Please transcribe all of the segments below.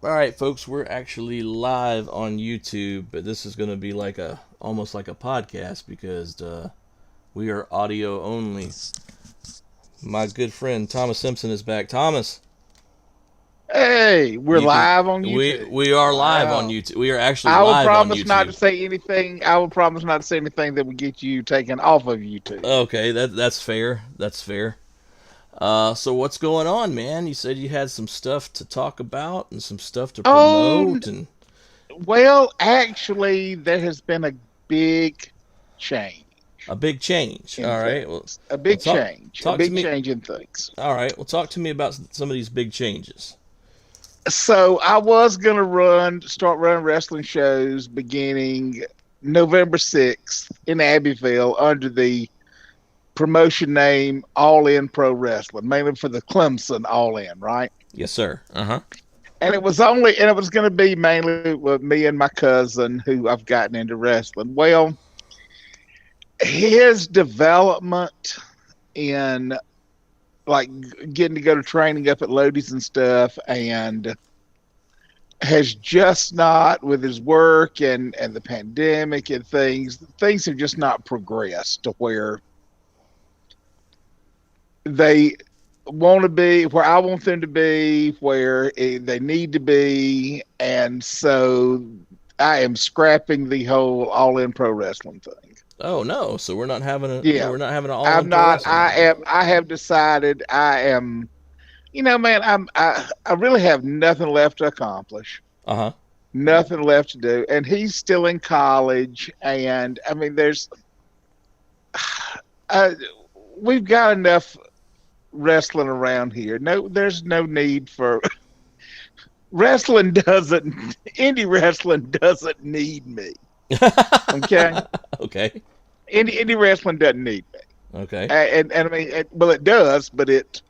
All right, folks, we're actually live on YouTube, but this is going to be like almost like a podcast because we are audio only. My good friend Thomas Simpson is back. Thomas, Hey, we're you can live on we YouTube. we are live on Wow. YouTube. We are actually I will live on promise not to YouTube. say anything. I will promise not to say anything that would get you taken off of YouTube. Okay, that's fair. That's fair. So what's going on, man? You said you had some stuff to talk about and some stuff to Oh, promote and well, actually, there has been a big change a big change. in All right. Well, things. A well big talk change. A talk to big me. change in things. All right. Well, talk to me about some of these big changes. So I was gonna start running wrestling shows beginning November 6th in Abbeville under the promotion name All In Pro Wrestling, mainly for the Clemson All In, right? Yes, sir. Uh huh. And it was going to be mainly with me and my cousin who I've gotten into wrestling. Well, his development in like getting to go to training up at Lodi's and stuff, and has just not, with his work and the pandemic and things have just not progressed to where they want to be, where I want them to be, where they need to be, and so I am scrapping the whole All In Pro Wrestling thing. Oh no! So Yeah, we're not having an all I'm in pro not. wrestling anymore. I have decided I am. Man, I really have nothing left to accomplish, Uh huh. nothing left to do, and he's still in college, and I mean, uh, we've got enough wrestling around here. No, there's no need for wrestling. Doesn't Indie wrestling doesn't need me. Okay, Okay. indie wrestling doesn't need me. Okay. And I mean, well, it does, but it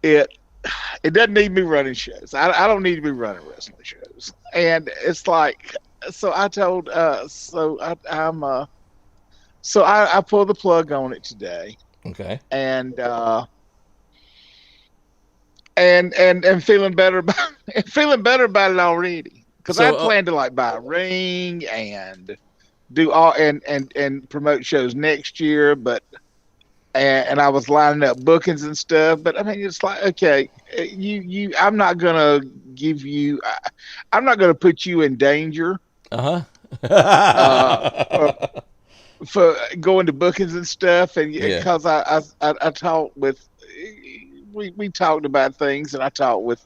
it doesn't need me running shows. I don't need to be running wrestling shows. And it's like, so I told, so I pulled the plug on it today, Okay. and and feeling better about feeling better about it already, because I So planned to like buy a ring and do all and promote shows next year, but and I was lining up bookings and stuff. But I mean, it's like, okay, I'm not gonna give you, I'm not gonna put you in danger uh uh for, huh. for going to bookings and stuff, and Yeah. because I talked with, we talked about things, and I talked with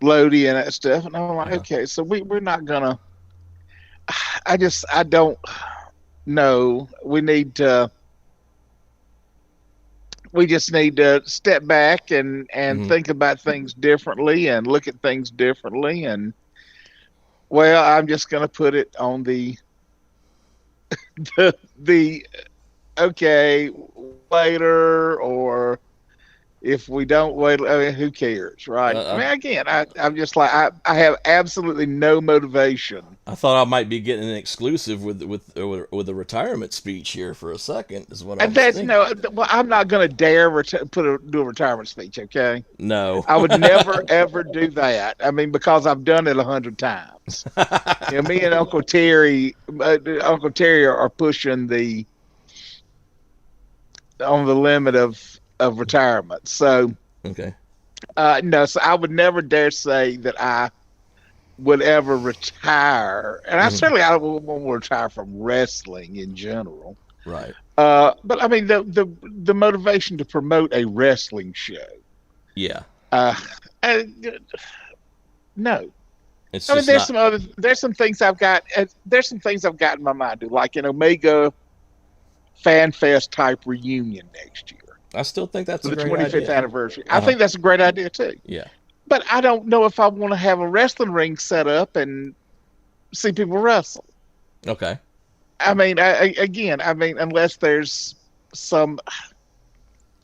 Lodi and that stuff, and I'm like, Uh-huh. okay, so we're not gonna. I don't know. We just need to step back and Hmm. think about things differently and look at things differently. And well, I'm just gonna put it on the okay, later, or if we don't wait, I mean, who cares, right? I Uh, mean, again, I'm just like, I have absolutely no motivation. I thought I might be getting an exclusive with a retirement speech here for a second. Is what I And was that's thinking. no, well, I'm not going to dare do a retirement speech. Okay, No. I would never ever do that. I mean, because I've done it 100 times. Me and Uncle Terry are pushing the on the limit of retirement. So Okay. no, so I would never dare say that I would ever retire, and Hmm. I don't want to retire from wrestling in general. Right. But I mean, the motivation to promote a wrestling show. Yeah. Uh, uh, no, It's I mean, just not. there's some things I've got, there's some things I've got in my mind to, like an Omega Fanfest type reunion next year I still think that's for a the great 25th idea. anniversary. Uh I huh. think that's a great idea too. Yeah. But I don't know if I want to have a wrestling ring set up and see people wrestle. Okay. I mean, again, I mean, unless there's some,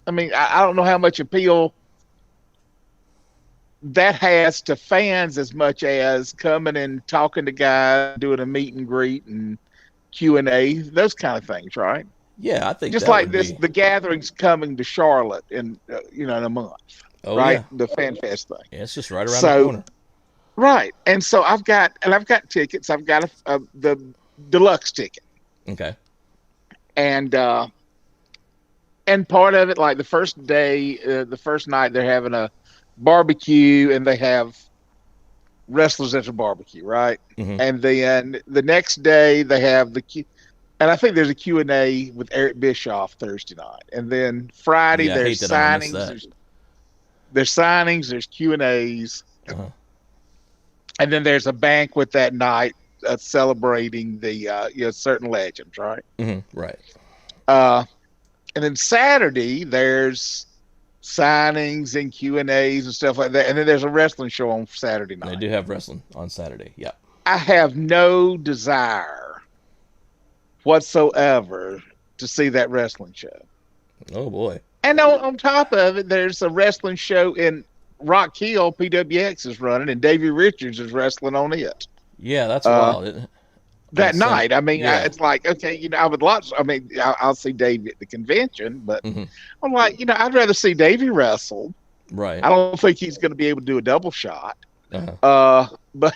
I mean, I don't know how much appeal that has to fans as much as coming and talking to guys, doing a meet and greet and Q&A, those kind of things, right? Yeah, I think Just that like would this, be. the gathering's coming to Charlotte in in a month, Oh right? yeah. The FanFest thing. Yeah, it's just right around the So corner. right. And so I've got tickets. I've got the deluxe ticket, Okay. and part of it, like the first day, the first night, they're having a barbecue, and they have wrestlers at the barbecue, right? Hmm. And then the next day they have and I think there's a Q&A with Eric Bischoff Thursday night, and then Friday Yeah, I hate there's that I'm gonna miss signings. that. There's signings. There's Q&As, Uh-huh. and then there's a banquet that night celebrating the certain legends, right? Right. Uh, and then Saturday there's signings and Q&As and stuff like that, and then there's a wrestling show on Saturday They night. do have wrestling on Saturday. Yeah. I have no desire whatsoever to see that wrestling show. Oh boy. And on top of it, there's a wrestling show in Rock Hill. PWX is running, and Davey Richards is wrestling on it Yeah, that's uh, wild. Isn't it? On that night. I mean, yeah. it's like, okay, I would lots. I mean, I'll see Davey at the convention, but Hmm. I'm like, I'd rather see Davey wrestle. Right. I don't think he's going to be able to do a double shot. Uh-huh. But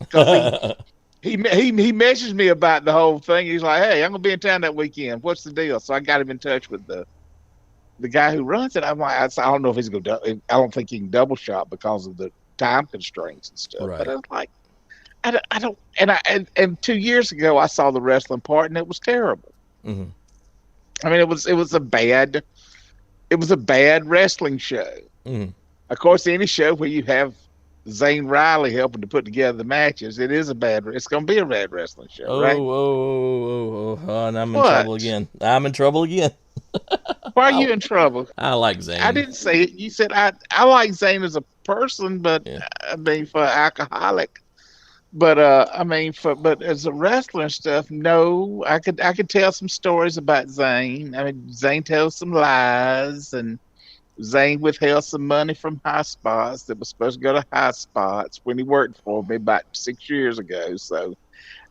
because he messaged me about the whole thing. He's like, "Hey, I'm gonna be in town that weekend. What's the deal?" So I got him in touch with the guy who runs it. I'm like, I don't know if he's gonna. I don't think he can double shot because of the time constraints and stuff. Right. But I was like, I don't. And 2 years ago, I saw the wrestling part, and it was terrible. Hmm. I mean, it was a bad wrestling show. Hmm. Of course, any show where you have Zane Riley helping to put together the matches, it's going to be a bad wrestling show, Oh, right? and I'm in What? trouble again. I'm in trouble again. Why are you in trouble? I like Zane. I didn't say it. You said I like Zane as a person, but Yeah. I mean for alcoholic. But but as a wrestler and stuff, no. I could tell some stories about Zane. I mean, Zane tells some lies, and Zane withheld some money from High Spots that was supposed to go to High Spots when he worked for me about 6 years ago. So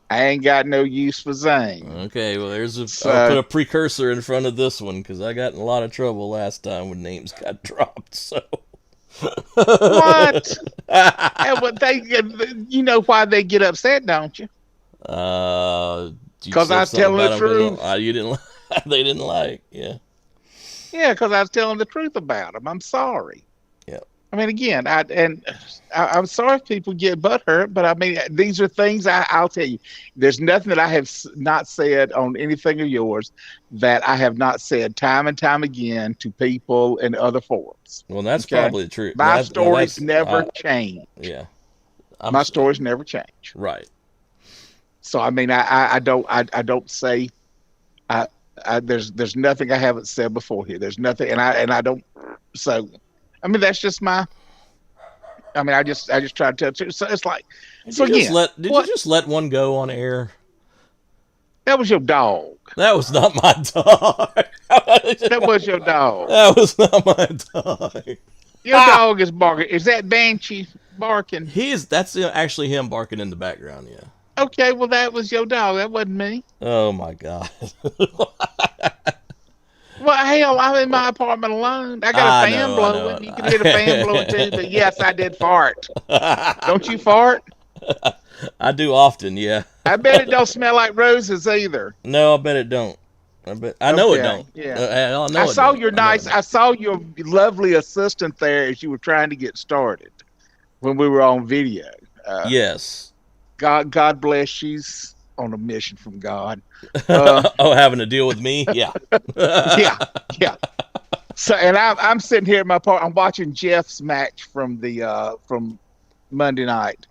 I ain't got no use for Zane. Okay, well, So, I'll put a precursor in front of this one because I got in a lot of trouble last time when names got dropped. So what? And what you know why they get upset, don't you? Because I was telling the truth. You didn't. They didn't like. Yeah. Yeah, because I was telling the truth about them. I'm sorry. Yeah. I mean, again, I'm sorry if people get butthurt, but I mean, these are things I'll tell you. There's nothing that I have not said on anything of yours that I have not said time and time again to people in other forums. Well, that's probably the truth. My stories never change. Yeah. My stories never change. Right. So I mean, I don't say. There's nothing I haven't said before here. There's nothing, and I don't. So, I mean, that's just my. I mean, I just try to tell. So it's like. Did you just let one go on air? That was your dog. That was not my dog. That was your dog. That was not my dog. Your dog is barking. Is that Banshee barking? That's actually him barking in the background. Yeah. Okay, well that was your dog. That wasn't me. Oh my god. Well, hell, I'm in my apartment alone. I got a fan blowing. You can hear the fan blowing too. But yes, I did fart. Don't you fart? I do often, yeah. I bet it don't smell like roses either. No, I bet it don't. I know it don't. Yeah. I saw your I saw your lovely assistant there as you were trying to get started when we were on video. Yes. God bless. She's on a mission from God. Having to deal with me? Yeah. yeah. So, and I'm sitting here at my part. I'm watching Jeff's match from from Monday night.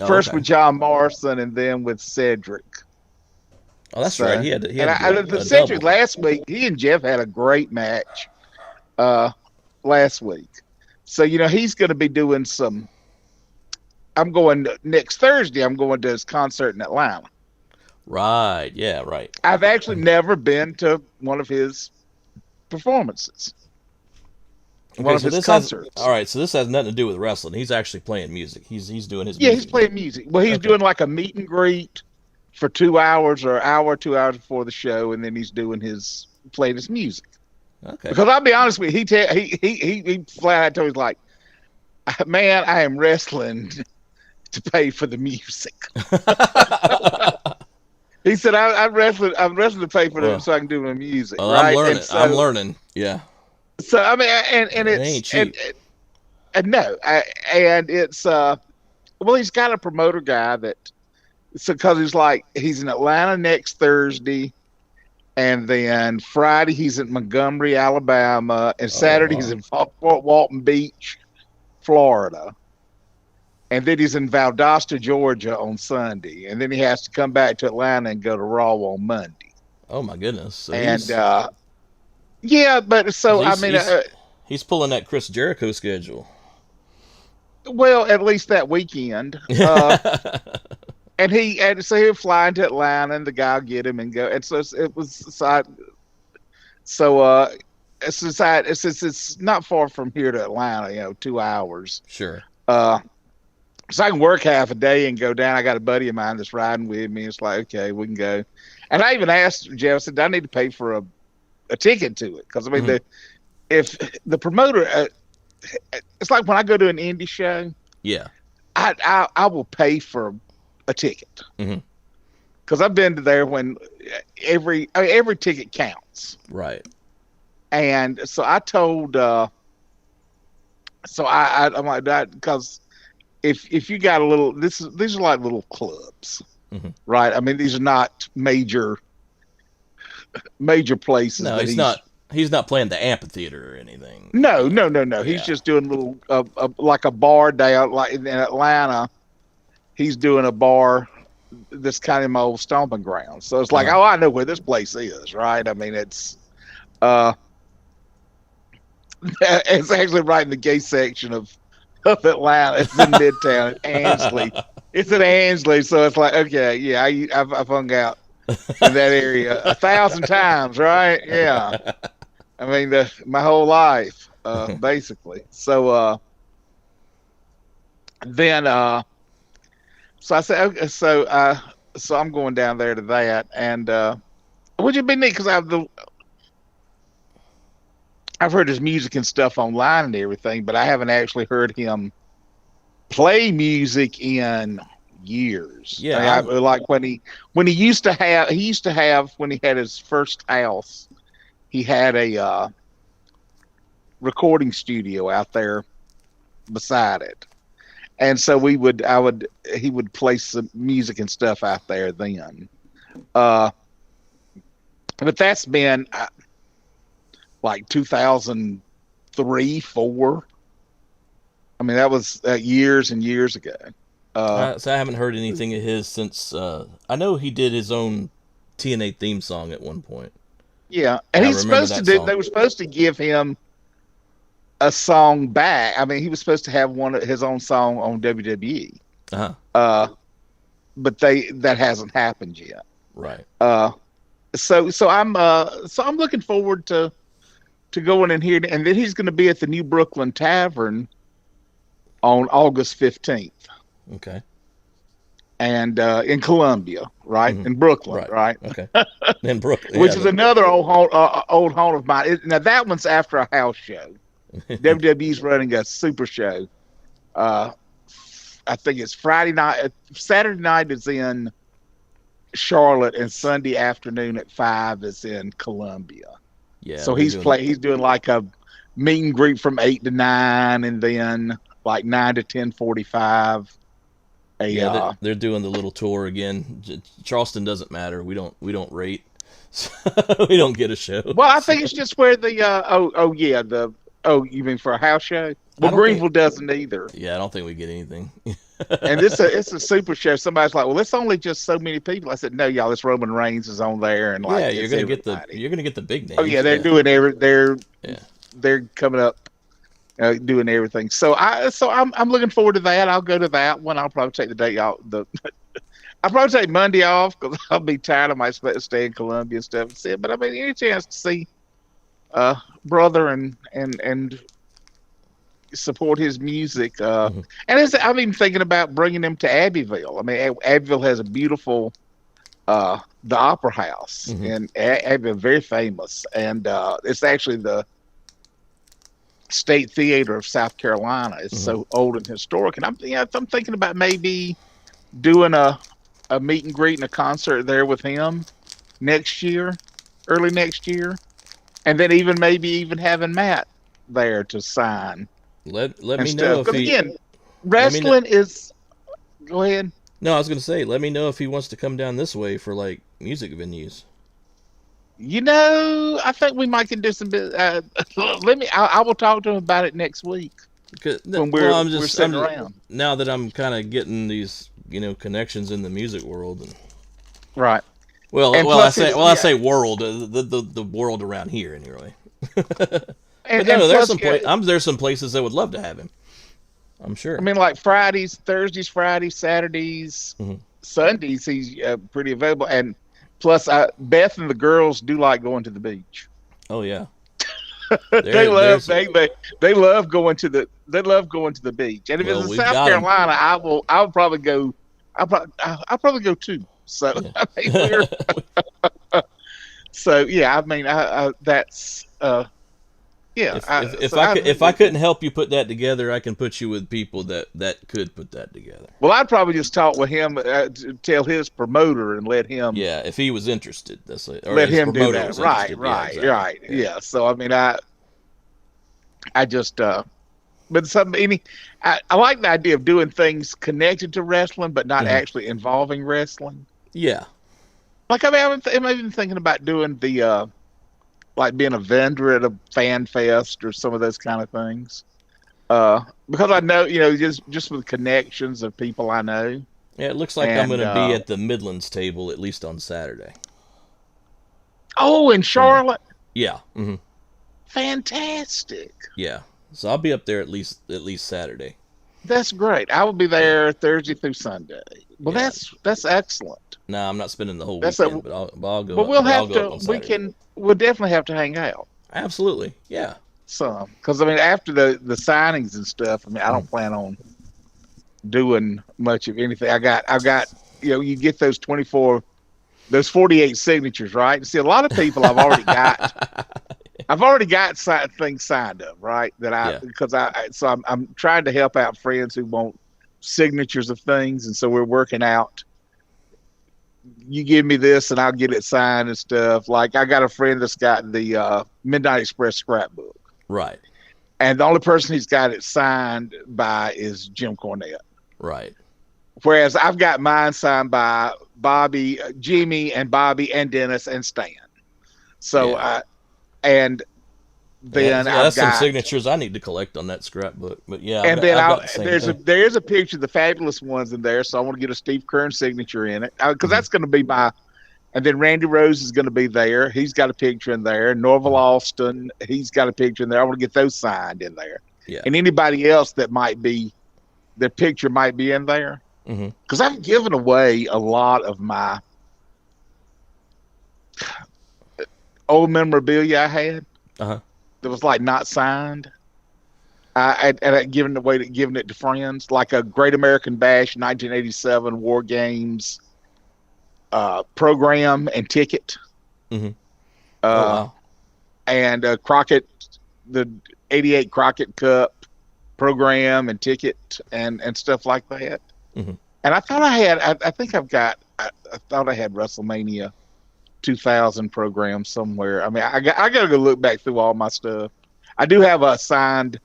First with John Morrison, and then with Cedric. Oh, that's right. He had Cedric last week. He and Jeff had a great match last week. So he's going to be doing some. I'm going next Thursday. I'm going to his concert in Atlanta. Right. Yeah. Right. I've actually never been to one of his performances. One of his concerts. All right. So this has nothing to do with wrestling. He's actually playing music. He's doing his. Yeah, he's playing music. Well, he's doing like a meet and greet for 2 hours or an hour, 2 hours before the show, and then he's doing playing his music. Okay. Because I'll be honest with you, he flat out told me, like, man, I am wrestling to pay for the music. He said, I'm wrestling to pay for them Well, so I can do my music, well, I'm right? learning. I'm learning. Yeah, I mean, and it it's ain't cheap. and no, and it's well, he's got a promoter guy that so because he's in Atlanta next Thursday, and then Friday he's in Montgomery, Alabama, and Oh Saturday he's wow. in Fort Walton Beach, Florida, and then he's in Valdosta, Georgia on Sunday, and then he has to come back to Atlanta and go to Raw on Monday. Oh my goodness. So And yeah, but so I he's mean, he's he's pulling that Chris Jericho schedule. well, at least that weekend. And so he'll fly into Atlanta, and the guy will get him and go. And so it was so since it's not far from here to Atlanta, 2 hours. Sure. Uh, so I can work half a day and go down. I got a buddy of mine that's riding with me. It's like, okay, we can go. And I even asked Jeff, I said, do I need to pay for a ticket to it? Because I mean, if the promoter, it's like when I go to an indie show, Yeah. I will pay for a ticket because I've been to there when every ticket counts. Right. And so I told, I'm like that because if you got a little, these are like little clubs, right? I mean, these are not major places. No, he's not playing the amphitheater or anything. No. Yeah. He's just doing a little, like a bar down, like in Atlanta. He's doing a bar that's kind of my old stomping ground. So it's like, oh, I know where this place is, right? I mean, it's actually right in the gay section of Atlanta. It's in Midtown, Ansley. It's in Ansley, so it's like, okay, yeah, I've hung out in that area 1,000 times, right? Yeah. I mean, my whole life, basically. So then, so I said, okay, so I'm going down there to that, and which would be neat because I've heard his music and stuff online and everything, but I haven't actually heard him play music in years. Yeah, like when he used to have when he had his first house, he had a recording studio out there beside it. And so he would play some music and stuff out there then. But that's been like 2003, 4. I mean, that was years and years ago. so I haven't heard anything of his since. I know he did his own TNA theme song at one point. Yeah, and he's supposed to do. Song. They were supposed to give him a song back. I mean, he was supposed to have his own song on WWE. But that hasn't happened yet. Right. So I'm looking forward to going in here, and then he's going to be at the New Brooklyn Tavern on August 15th. Okay. And in Columbia, right? In Brooklyn, right? Okay. In Brooklyn, which is another old haunt of mine. Now that one's after a house show. WWE's running a super show. I think it's Friday night. Saturday night is in Charlotte, and Sunday afternoon at 5 is in Columbia. Yeah. So he's doing like a meet and greet from 8 to 9, and then like 9 to 10:45. They're doing the little tour again. Charleston doesn't matter. We don't rate. So we don't get a show. Well, I think it's just where the you mean for a house show? Well, Greenville doesn't either. Yeah, I don't think we get anything. And it's a super show. Somebody's like, well, it's only just so many people. I said, no, y'all, it's Roman Reigns is on there, and like, you're gonna get the big names. Oh yeah, they're doing they're coming up, doing everything. So I'm looking forward to that. I'll go to that one. I'll probably take the day out. I'll probably take Monday off because I'll be tired. I might stay in Columbia and stuff. But I mean, any chance to see brother and support his music. And I'm even thinking about bringing him to Abbeville. I mean, Abbeville has a beautiful the Opera House, and Abbeville very famous. And it's actually State Theater of South Carolina. It's Hmm. so old and historic, and I'm thinking about maybe doing a meet and greet and a concert there with him next year, early next year, and then even maybe even having Matt there to sign Let and me know stuff. if Because he. again, Let me know. wrestling is. Go ahead. No, I was gonna say, let me know if he wants to come down this way for like music venues. I think we might can do some. Let me. I will talk to him about it next week when Well, we're I'm sitting just around. now that I'm kind of getting these, connections in the music world. And, Right. well, And plus I say world, the world around here anyway. But and no, plus there's some places that would love to have him. I'm I sure. mean, like Fridays, Thursdays, Fridays, Saturdays, Hmm. Sundays, he's pretty available. And plus, Beth and the girls do like going to the beach. Oh yeah, they love there's they love going to the beach. And if it's well, in we've South got him. Carolina, I'll probably go. I'll probably go too. So Yeah. I mean, yeah. I mean, that's yeah. If I couldn't help you put that together, I can put you with people that could put that together. Well, I'd probably just talk with him, to tell his promoter and Yeah, if he was interested, or let his him do promoter that. was Right, interested. Yeah, right, exactly. right. Yeah. Yeah. So I mean, I just but I like the idea of doing things connected to wrestling, but not Hmm. actually involving wrestling. Yeah. Like I mean, I'm even thinking about doing the like being a vendor at a fan fest or some of those kind of things. Because I know, just with connections of people I know, Yeah, it looks like I'm going and to be at the Midlands table at least on Saturday. oh, in From a Charlotte, Yeah. Hmm. fantastic. Yeah. So I'll be up there at least Saturday. That's great. I will be Yeah. there Thursday through Sunday. Well, Yeah. that's excellent. Nah, I'm not spending the whole That's a weekend, I'll go but up. we'll But I'll have go up to on Saturday. we'll definitely have to hang out Absolutely. Yeah. some because I mean after the signings and stuff. I mean I Mhm. don't plan on doing much of anything. I've got you get those 48 signatures, right? See, a lot of people I've already got things signed up, right? That Yeah. because I'm trying to help out friends who want signatures of things, and so we're working out. You give me this, and I'll get it signed and stuff. Like I got a friend that's got the Midnight Express scrapbook, Right. and the only person he's got it signed by is Jim Cornette. Right. Whereas I've got mine signed by Bobby, Jimmy, and Bobby, and Dennis, and Stan. So, Yeah. and then Yeah, I've that's some got signatures I need to collect on that scrapbook. But yeah, And then I've got the same thing. there is a picture of the fabulous ones in there, so I want to get a Steve Kern signature in it because Hmm. that's going to be my. And then Randy Rose is going to be there. He's got a picture in there. Norval Hmm. Austin, he's got a picture in there. I want to get those signed in there. Yeah. And anybody else that might be, their picture might be in there Hmm. because I've given away a lot of my old memorabilia I had Uh-huh. that was like not signed. I'd given it to friends, like a Great American Bash 1987 War Games program and ticket, Hmm. Oh uh, wow. and Crockett, the '88 Crockett Cup program and ticket and stuff like that. Hmm. And I thought I had, I think I thought I had WrestleMania 2000 program somewhere. I mean, I got to go look back through all my stuff. I do have a signed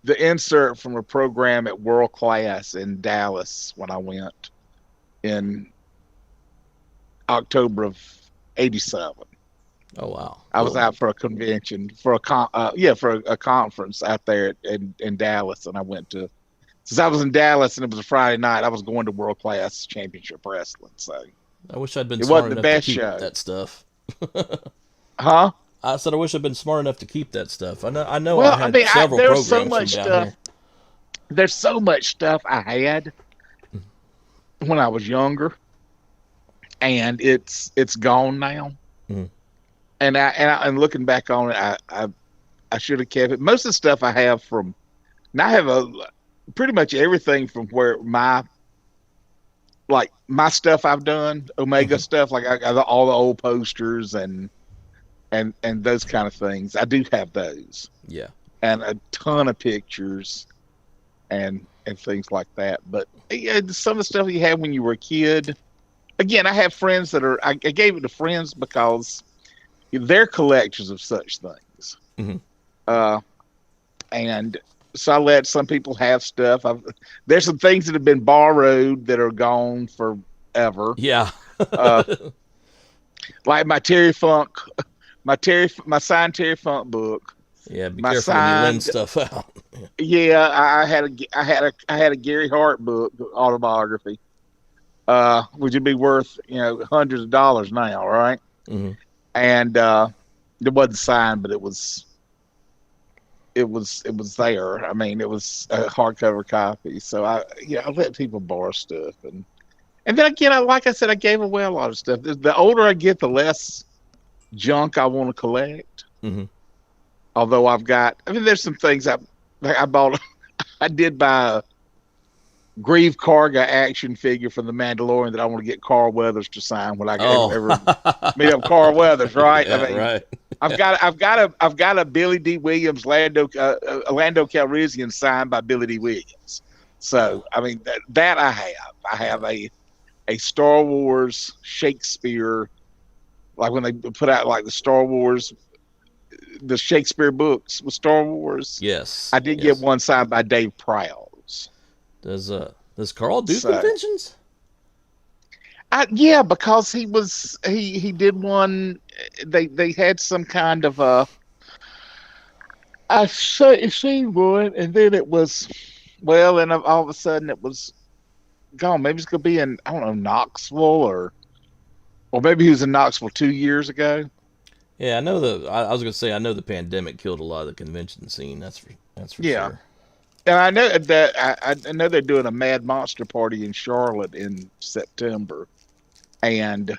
the insert from a program at World Class in Dallas when I went in October of '87. Oh wow. I was Cool. out for a convention for a conference out there in Dallas, and I went to since I was in Dallas and it was a Friday night. I was going to World Class Championship Wrestling, so I wish I'd been it smart wasn't the enough to best keep show, that stuff. huh? I said I wish I'd been smart enough to keep that stuff. I know I Well, I had mean, several there's so programs from much down stuff. here. There's so much stuff I had when I was younger, and it's gone now. Mhm. And looking back on it, I should have kept it. Most of the stuff I have from, and I have pretty much everything from where my stuff I've done, Omega Mhm. stuff, like I got all the old posters and and those kind of things. I do have those, Yeah. and a ton of pictures and things like that. But yeah, some of the stuff you had when you were a kid. Again, I have friends that are. I gave it to friends because they're collectors of such things. Hmm. And so I let some people have stuff. There's some things that have been borrowed that are gone forever. Yeah. Uh, like my signed Terry Funk book. Yeah. Be My careful when you lend signed, stuff out. yeah, I had a Gary Hart book autobiography, which would be worth hundreds of dollars now, right? Hmm. And it wasn't signed, but it was there. I mean, it was a hardcover copy. So I let people borrow stuff, and then again, like I said, I gave away a lot of stuff. The older I get, the less junk I want to collect. Hmm. Although there's some things I bought. I did buy a Grieve Karga action figure from the Mandalorian that I want to get Carl Weathers to sign when I ever meet up Carl Weathers, right? Yeah, I mean, right. I've got a Billy D. Williams Lando Calrissian signed by Billy D. Williams. So I mean that I have. I have a Star Wars Shakespeare, like when they put out like the Shakespeare books with Star Wars. Yes. I did get one signed by Dave Prowse. Does Carl do conventions? Yeah, because he did one. They had some kind of I seen one, and then it was and all of a sudden it was gone. Maybe it's gonna be in, I don't know, Knoxville or maybe he was in Knoxville 2 years ago. Yeah, I know I was gonna say I know the pandemic killed a lot of the convention scene. That's for Yeah. sure. And I know that I know they're doing a Mad Monster party in Charlotte in September, and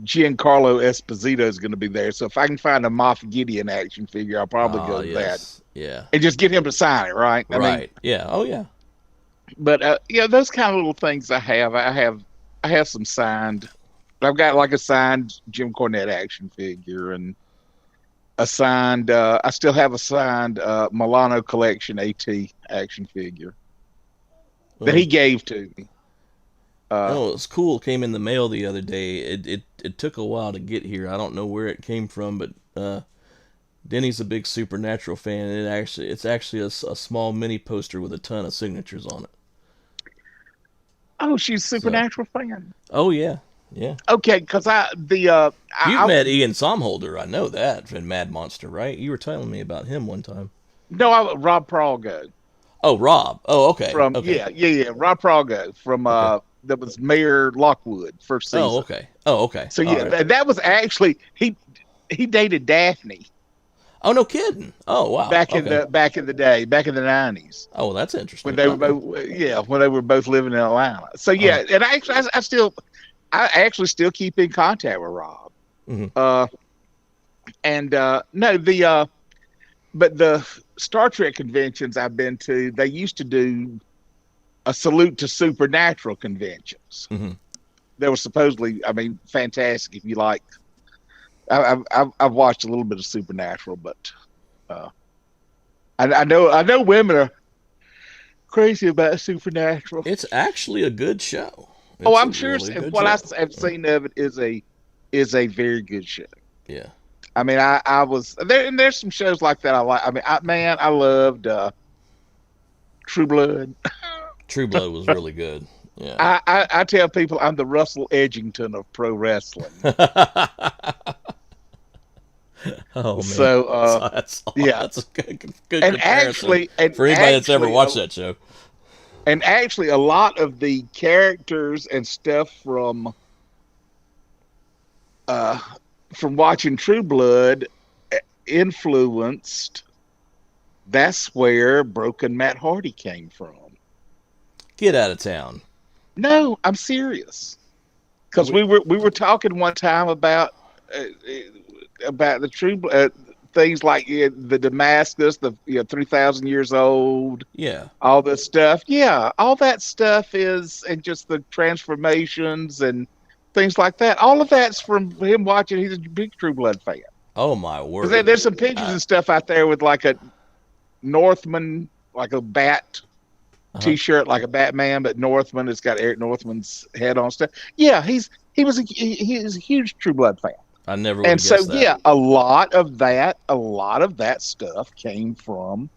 Giancarlo Esposito is going to be there. So if I can find a Moff Gideon action figure, I'll probably go to that. Yeah. And just get him to sign it, right? I Right. mean, Yeah. Oh yeah. but those kind of little things I have. I have some signed. I've got like a signed Jim Cornette action figure and a signed. I still have a signed Milano Collection AT action figure that he gave to me. It's cool. It came in the mail the other day. It took a while to get here. I don't know where it came from, but Denny's a big Supernatural fan, and it's actually a small mini poster with a ton of signatures on it. Oh, she's a Supernatural fan. Oh yeah, yeah. Okay, because You've met Ian Somholder, I know that, from Mad Monster, right? You were telling me about him one time. No, Rob Pralgo. Oh, Rob. Oh, okay. From okay. yeah, Rob Pralgo from that was Mayor Lockwood first season. Oh, okay. So yeah, right. that was actually he dated Daphne. Oh, no kidding. Oh, wow. Back in the day, back in the 90s. Oh, well, that's interesting. When they were both living in Atlanta. So yeah, and I actually still keep in contact with Rob. Mm-hmm. But the Star Trek conventions I've been to, they used to do a salute to Supernatural conventions. Mm-hmm. They were supposedly, I mean, fantastic if you like. I've watched a little bit of Supernatural, but I know women are crazy about Supernatural. It's actually a good show. I'm sure what I've seen of it is a very good show. Yeah. I mean, I was there, and there's some shows like that I like. I mean, I loved True Blood. True Blood was really good. Yeah. I tell people I'm the Russell Edgington of pro wrestling. Oh man! So that's a good and comparison for anybody that's ever watched that show. And actually, a lot of the characters and stuff from watching True Blood influenced. That's where Broken Matt Hardy came from. Get out of town! No, I'm serious. Because we were talking one time about the True things like the Damascus, the 3,000 years old. Yeah. All this stuff. Yeah, all that stuff is, and just the transformations and things like that. All of that's from him watching. He's a big True Blood fan. Oh my Because word! there's some pictures and stuff out there with like a Northman, like a bat Uh-huh. T-shirt, like a Batman, but Northman. It's got Eric Northman's head on stuff. Yeah, he was a huge True Blood fan, I never would and have so guessed that. yeah, a lot of that stuff came from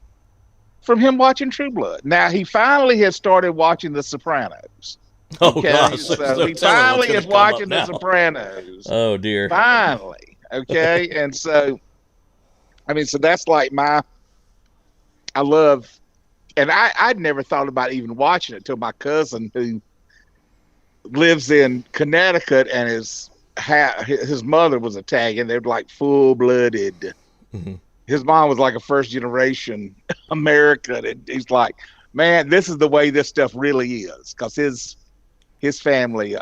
him watching True Blood. Now he finally has started watching The Sopranos. Oh Okay, gosh, so there's no he telling what's finally gonna is come up watching The now. Sopranos. Oh dear. Finally, okay, and so I mean, so that's like I love, and I'd never thought about even watching it till my cousin who lives in Connecticut and his mother was Italian. They're like full blooded. Hmm. His mom was like a first generation American, and he's like, man, this is the way this stuff really is, because his family,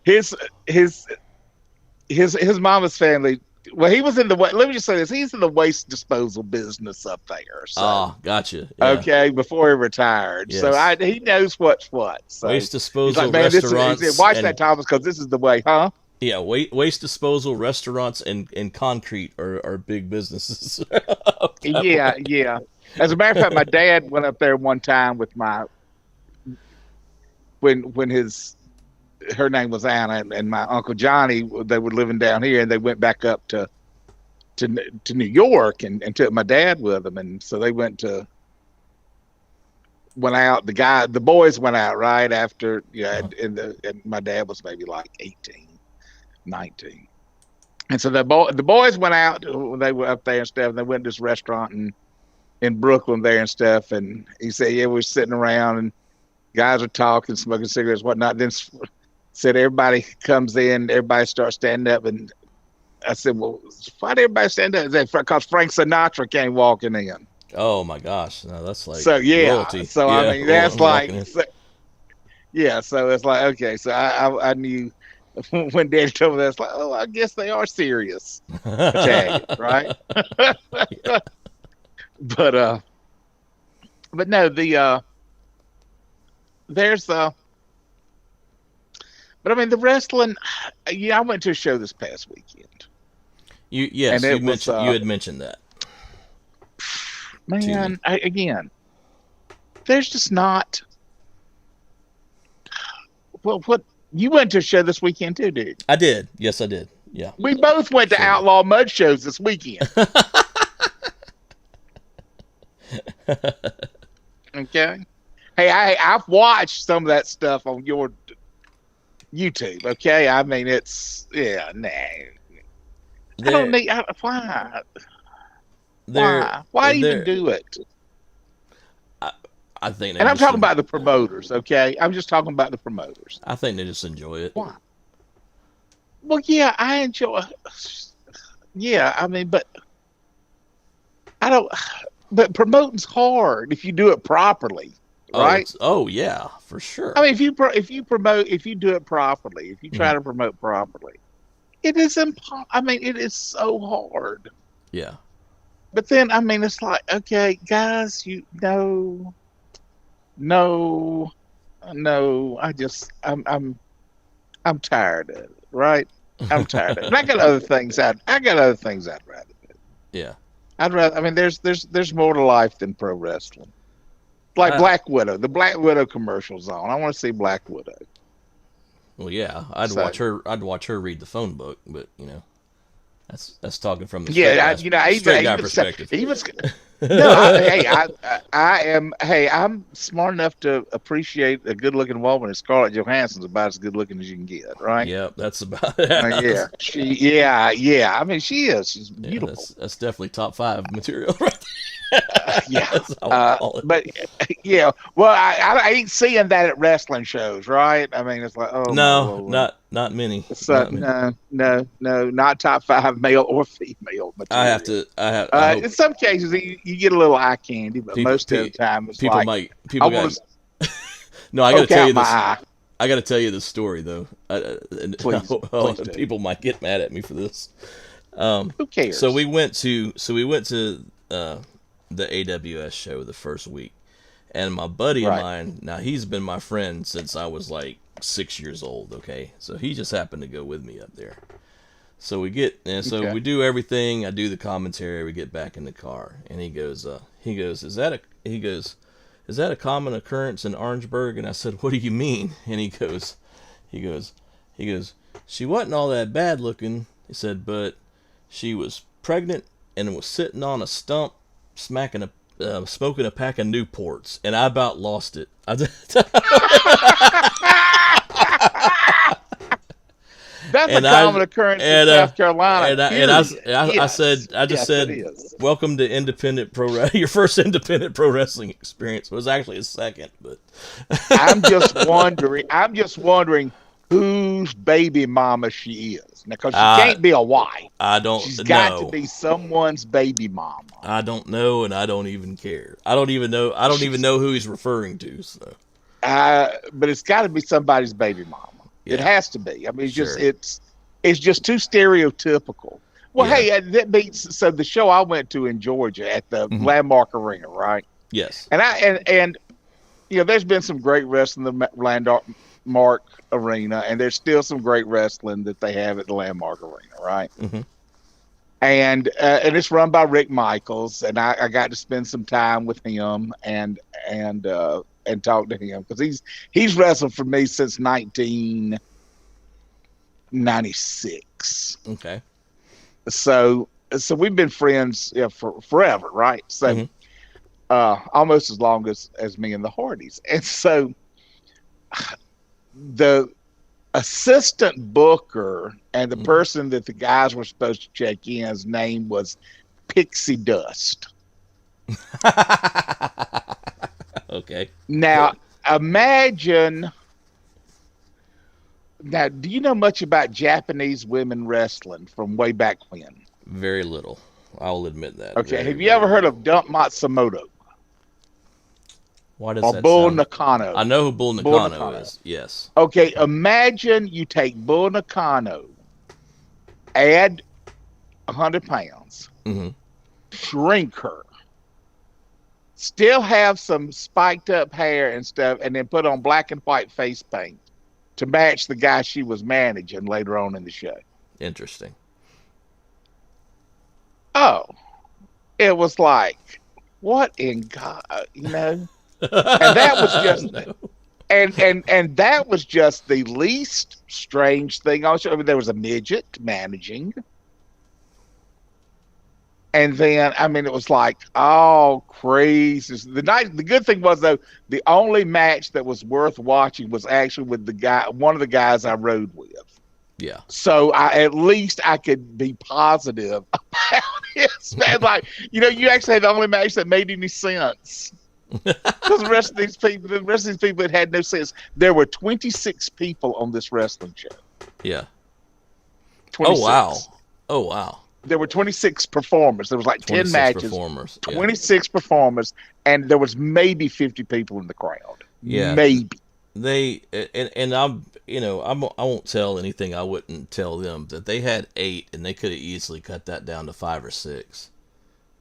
his his his mama's family. Well, he was in the, let me just say this, he's in the waste disposal business up there. So Ah, gotcha. Yeah. okay, before he retired, so Yes. he knows what's what. So Waste he's like, disposal man, this is, he said, restaurants watch that, and Thomas, because this is the way, huh? yeah, waste disposal restaurants and concrete are big businesses. Yeah, yeah. As a matter of fact, my dad went up there one time with when his her name was Anna, and my uncle Johnny. They were living down here, and they went back up to New York, and took my dad with them, and so they went out. The boys went out right after, Uh-huh. and my dad was maybe like 18, 19. And so the boys went out. They were up there and stuff. And they went to this restaurant in Brooklyn there and stuff. And he said, yeah, we were sitting around and guys are talking, smoking cigarettes, whatnot. Then said everybody comes in, everybody starts standing up. And I said, well, why did everybody stand up? He said, because Frank Sinatra came walking in. Oh my gosh, no, that's like So yeah, royalty. so I Yeah, mean that's like, walking in. yeah. So it's like, okay, so I knew when Daddy told me that, it's like, oh, I guess they are serious Italian, right? But no, there's but I mean the wrestling. Yeah, I went to a show this past weekend, Yes, and it was you had mentioned that to me. man, again, there's just not. Well, what you went to a show this weekend too, dude? I did. Yes, I did. Yeah. We both went to Sure did. Outlaw Mud shows this weekend. Okay. Hey, I've watched some of that stuff on your YouTube. Okay, I mean it's nah. I don't There, need why there, why even there. do it? I, I think they And I'm just, talking about the promoters. Okay, I'm just talking about the promoters. I think they just enjoy it. Why? Well, yeah, I enjoy. Yeah, I mean, but I don't. But promoting's hard if you do it properly, right? Oh yeah, for sure. I mean, if you do it properly, if you try Mhm. to promote properly, it is I mean, it is so hard. Yeah. But then, I mean, it's like, okay, guys, no, no. I'm tired of it, right? I'm tired of it. And I got other things I'd rather do. Yeah. I'd rather. I mean, there's more to life than pro wrestling. Like I, Black Widow, the Black Widow commercials on. I want to see Black Widow. well, yeah, So I'd watch her read the phone book, but that's talking from the yeah, straight guy even perspective. even no, I am. Hey, I'm smart enough to appreciate a good-looking woman. And Scarlett Johansson's about as good-looking as you can get, right? Yep, that's about Yeah, yeah. I mean, she is. She's yeah, beautiful. that's definitely top 5 material right there. Yeah, That's how I call it. but yeah. Well, I ain't seeing that at wrestling shows, right? I mean, it's like, oh my No, Lord. not many. So Not many. no, not top 5 male or female material. I hope In some cases, you get a little eye candy, but people most of the time, it's people like might I people want got to no. I got to poke tell you out my this. eye. I got to tell you this story though. Please, please do. People might get mad at me for this. Who cares? So we went to the AWS show the first week, and my buddy of Right. mine. Now he's been my friend since I was like 6 years old. Okay, so he just happened to go with me up there. So we get, and so Okay. we do everything. I do the commentary. We get back in the car, and he goes, is that a common occurrence in Orangeburg? And I said, what do you mean? And he goes, he goes, she wasn't all that bad looking. He said, but she was pregnant and was sitting on a stump, smoking a pack of Newports, and I about lost it. That's a and I common occurrence in and South Carolina. I Yes, said I just yes, it said is. welcome to independent your first independent pro wrestling experience. It was actually a second, but I'm just wondering. I'm just wondering whose baby mama she is now, because she I can't be a wife. I don't She's got to know. be someone's baby mama. I don't know, and I don't even care. I don't even know. I don't even She's, know who he's referring to. So but it's got to be somebody's baby mama. It yeah, has to be. I mean, sure, it's just too stereotypical. Well, yeah, hey, that beats. So the show I went to in Georgia at the hmm, Landmark Arena, right? yes, And you know, there's been some great wrestling in the Landmark Arena, and there's still some great wrestling that they have at the Landmark Arena, right? hmm, And it's run by Rick Michaels, and I got to spend some time with him and talk to him because he's wrestled for me since 1996. okay, So we've been friends, for forever, right? So hmm, almost as long as me and the Hardys. And so the assistant booker and the hmm. person that the guys were supposed to check in's name was Pixie Dust. Okay, Now imagine. Now, do you know much about Japanese women wrestling from way back when? very little. I'll admit that. Okay, Very, have you very ever heard little. of Dump Matsumoto Why does or that Bull sound? Nakano? I know who Bull Bull Nakano Nakano. is. Yes. Okay, imagine you take Bull Nakano, add 100 pounds, Hmm. shrink her, still have some spiked up hair and stuff, and then put on black and white face paint to match the guy she was managing later on in the show. Interesting. Oh, it was like, what in God, you know? And that was just No. and that was just the least strange thing. Also, I mean, there was a midget managing, and then I mean, it was like, oh, crazy. The good thing was though, the only match that was worth watching was actually with one of the guys I rode with. Yeah. So at least I could be positive about it. Man, like, you actually had the only match that made any sense. Because the rest of these people, it had no sense. There were 26 people on this wrestling show. Yeah. Oh 26. wow. Oh wow. There were 26 performers. There was like 10 26 matches, performers. Yeah. 26 performers, and there was maybe 50 people in the crowd. Yeah. Maybe. They and I'm I won't tell anything I wouldn't tell them that they had 8 and they could have easily cut that down to 5 or 6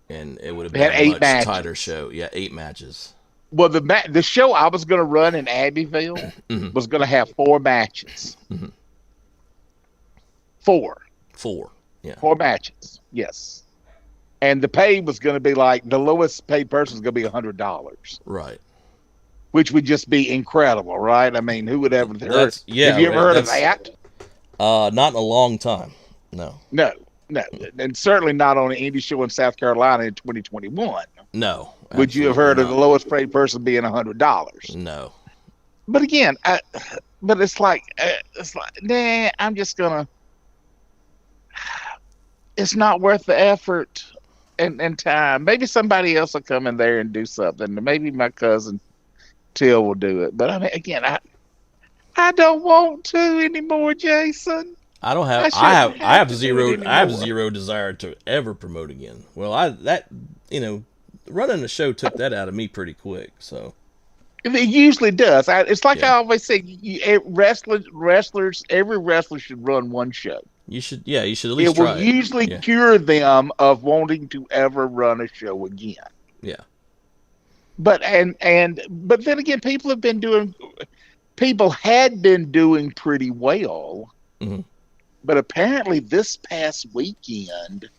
and it would have They been had a 8 much tighter matches. show. Yeah, 8 matches. Well, the show I was going to run in Abbeville Hmm. was going to have 4 matches. Hmm. 4. 4. Yeah. 4 matches. Yes. And the pay was going to be like the lowest paid person is going to be $100, Right. which would just be incredible, right? I mean, who would ever heard? That's yeah. Have you ever heard of That's that? not in a long time. No. No, no, and certainly not on an indie show in South Carolina in 2021. No. Would you have Absolutely heard of the not. lowest paid person being $100? No. But again, but it's like, nah. I'm just gonna. It's not worth the effort and time. Maybe somebody else will come in there and do something. Maybe my cousin Till will do it. But I mean, again, I don't want to anymore, Jason. I don't have. I shouldn't I have to do it zero. I have anymore. zero desire to ever promote again. Well, running the show took that out of me pretty quick. So It usually does. It's like I yeah, always say, wrestlers, every wrestler should run one show. you should. Yeah, you should at least It will try it. usually Yeah. cure them of wanting to ever run a show again. Yeah. But then again, people had been doing pretty well Hmm. But apparently, this past weekend,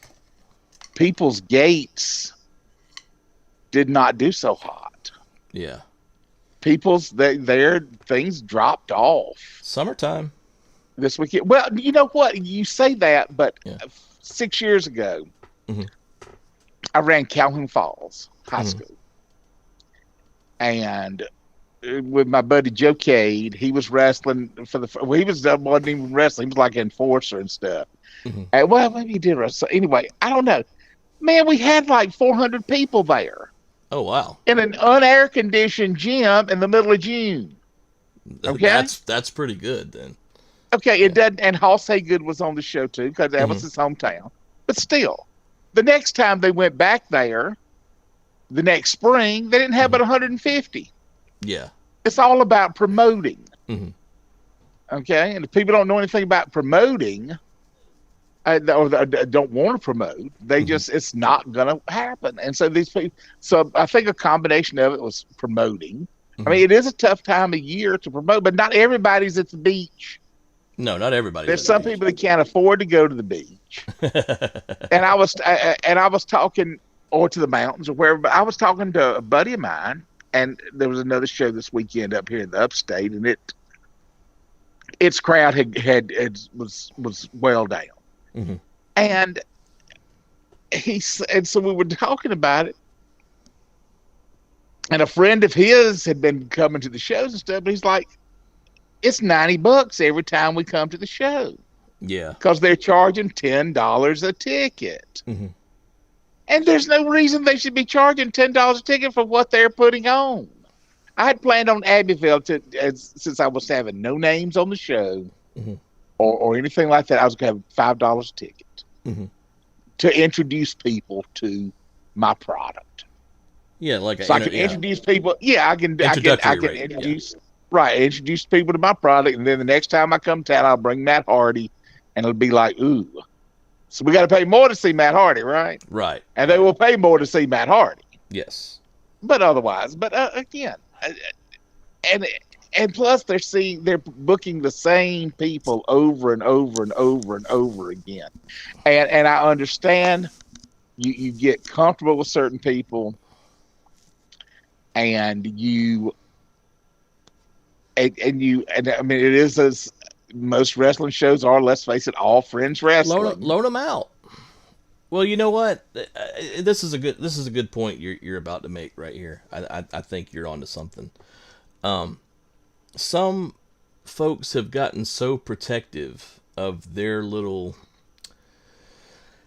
People's Gates did not do so hot. Yeah. Their things dropped off Summertime. this weekend. Well, you know what? You say that, but Yeah. 6 years ago, Mhm. I ran Calhoun Falls High Mhm. School, and with my buddy Joe Cade, he was wrestling he wasn't even wrestling. He was like an enforcer and stuff. Mhm. And, well, maybe he did wrestle. So anyway, I don't know. Man, we had like 400 people there Oh wow. in an unair conditioned gym in the middle of June. Okay. That's pretty good then. Okay. Yeah. It doesn't, and Hoss Haygood was on the show too because that was Mhm. his hometown. But still, the next time they went back there, the next spring, they didn't have but 150. Yeah. It's all about promoting. Mhm. Okay. And if people don't know anything about promoting, or don't want to promote, they just, it's not going to happen. And so these people, so I think a combination of it was promoting. I mean, it is a tough time of year to promote, but not everybody's at the beach. No, not everybody. There's some people that can't afford to go to the beach. And I was talking, or to the mountains or wherever, but I was talking to a buddy of mine, and there was another show this weekend up here in the upstate, and its crowd was well down. Mhm. And so we were talking about it, and a friend of his had been coming to the shows and stuff, but he's like, it's $90 every time we come to the show. Yeah. Because they're charging $10 a ticket. Mhm. And there's no reason they should be charging $10 a ticket for what they're putting on. I had planned on Abbeville since I was having no names on the show, Mhm. or anything like that. I was going to have $5 a ticket Mhm. to introduce people to my product. Yeah, like So I can introduce people. Yeah, I can Introductory rate, introduce introduce people to my product, and then the next time I come to town, I'll bring Matt Hardy, and it'll be like, ooh, so we got to pay more to see Matt Hardy, right? Right. And they will pay more to see Matt Hardy. Yes. But otherwise, again, and plus they're booking the same people over and over and over and over again, and I understand you get comfortable with certain people, and I mean, it is as most wrestling shows are. Let's face it, all friends wrestling. Loan them out. Well, you know what? This is a good point you're about to make right here. I think you're onto something. Some folks have gotten so protective of their little,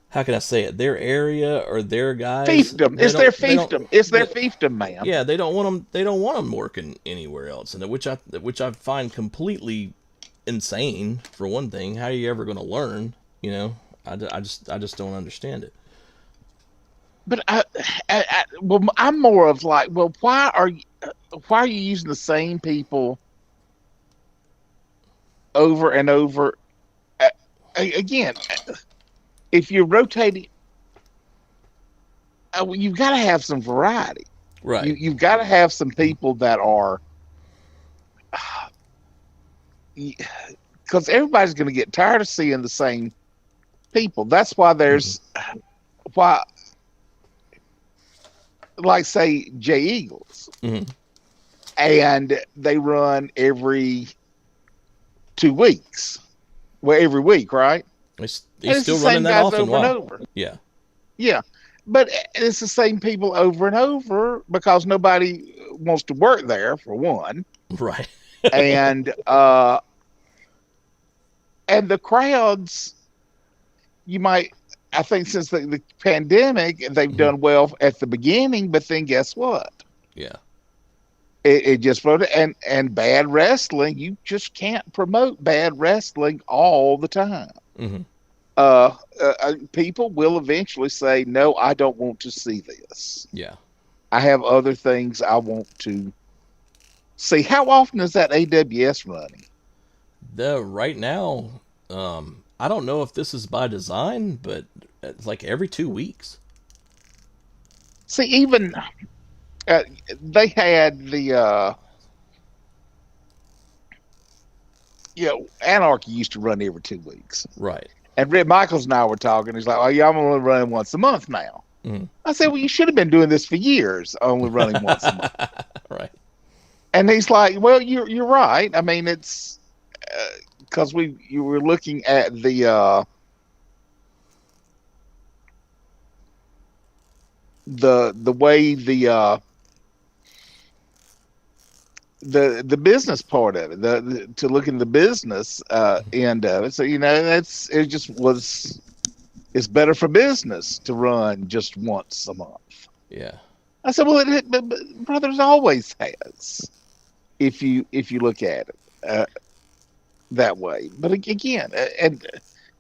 how can I say it? Their area or their guys. Fiefdom. It's their fiefdom. It's their fiefdom, man. Yeah, they don't want them. They don't want them working anywhere else, and which I find completely insane. For one thing, how are you ever going to learn? You know, I just don't understand it. But I'm more of like, well, why are you using the same people over and over? Again, if you're rotating, you've got to have some variety. Right. You've got to have some people that are, because everybody's going to get tired of seeing the same people. That's why there's why, like say Jay Eagles, and they run every 2 weeks. Well, every week, right? He's still running that often. Over and over. Yeah. Yeah. But it's the same people over and over because nobody wants to work there, for one. Right. And the crowds, I think since the pandemic, they've done well at the beginning, but then guess what? Yeah. It just floated. And bad wrestling, you just can't promote bad wrestling all the time. People will eventually say, no, I don't want to see this. Yeah. I have other things I want to see. How often is that AWS running? Right now, I don't know if this is by design, but it's like every 2 weeks. See, even they had the Anarchy used to run every 2 weeks. Right. And Red Michaels and I were talking. He's like, "Oh yeah, I'm only running once a month now." Mm-hmm. I said, "Well, you should have been doing this for years, only running once a month." Right. And he's like, "Well, you're right. I mean, it's because you were looking at the way the business part of it, to look in the business end of it. So it's better for business to run just once a month." Yeah. I said, "Well, but Brothers always has, if you look at it that way. But again, and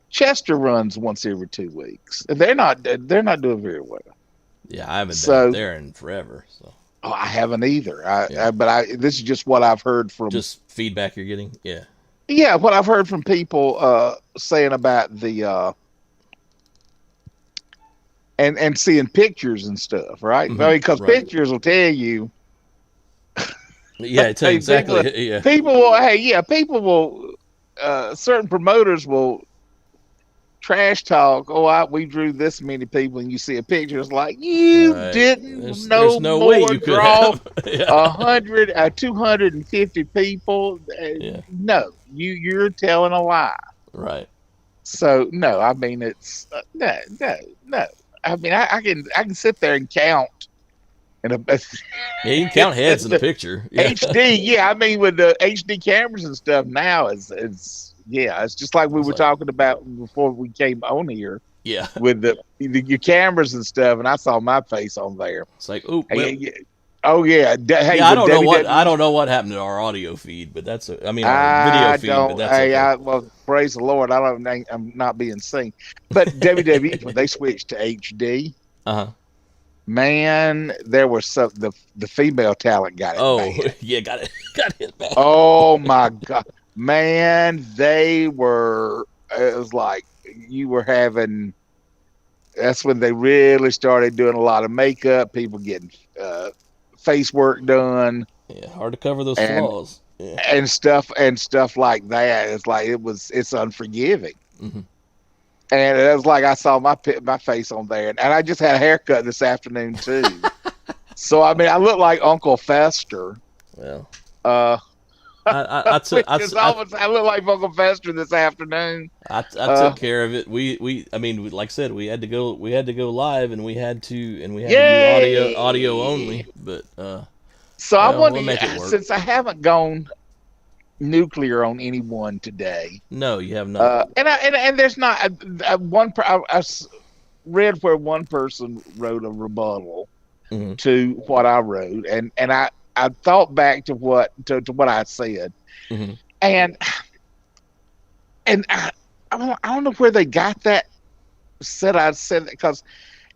Chester runs once every 2 weeks. They're not doing very well. Yeah, I haven't been So up there in forever. So I haven't either. yeah. But this is just what I've heard from. Just feedback you're getting. Yeah. Yeah, what I've heard from people saying about the and seeing pictures and stuff, right? Mm-hmm. I mean, because Right. pictures will tell you. Yeah, tell you exactly. Yeah. People will. Hey, yeah, people will. Certain promoters will trash talk. Oh, we drew this many people, and you see a picture. It's like you Right. didn't There's no no more way you could draw have. Yeah. 250 people. Yeah. No, you're telling a lie. Right. So no, I mean it's no. I mean I can sit there and count. And Yeah, you can count heads in a picture. Yeah. HD, yeah. I mean, with the HD cameras and stuff now, it's just like we were talking about before we came on here. Yeah. With your cameras and stuff, and I saw my face on there. It's like, oh, well, oh yeah. Hey, yeah. I don't know what happened to our audio feed, but our video feed. But that's okay. Well, praise the Lord. I'm not being seen. But WWE, when they switched to HD, man, there was the female talent got it. Oh, bad. Yeah, got it bad. Oh my God, man, they were. It was like you were having. That's when they really started doing a lot of makeup. People getting face work done. Yeah, hard to cover those flaws. Yeah. And stuff like that. It's like it's unforgiving. Mm-hmm. And it was like I saw my face on there, and I just had a haircut this afternoon too. So I mean, I look like Uncle Fester. Well, I look like Uncle Fester this afternoon. I took care of it. I mean, like I said, we had to go live, and we had to do audio only. But so I want we'll make it work. Since I haven't gone nuclear on anyone today. No, you have not. And there's not I read where one person wrote a rebuttal to what I wrote, and I thought back to what I said, and I don't know where they got that. I said that because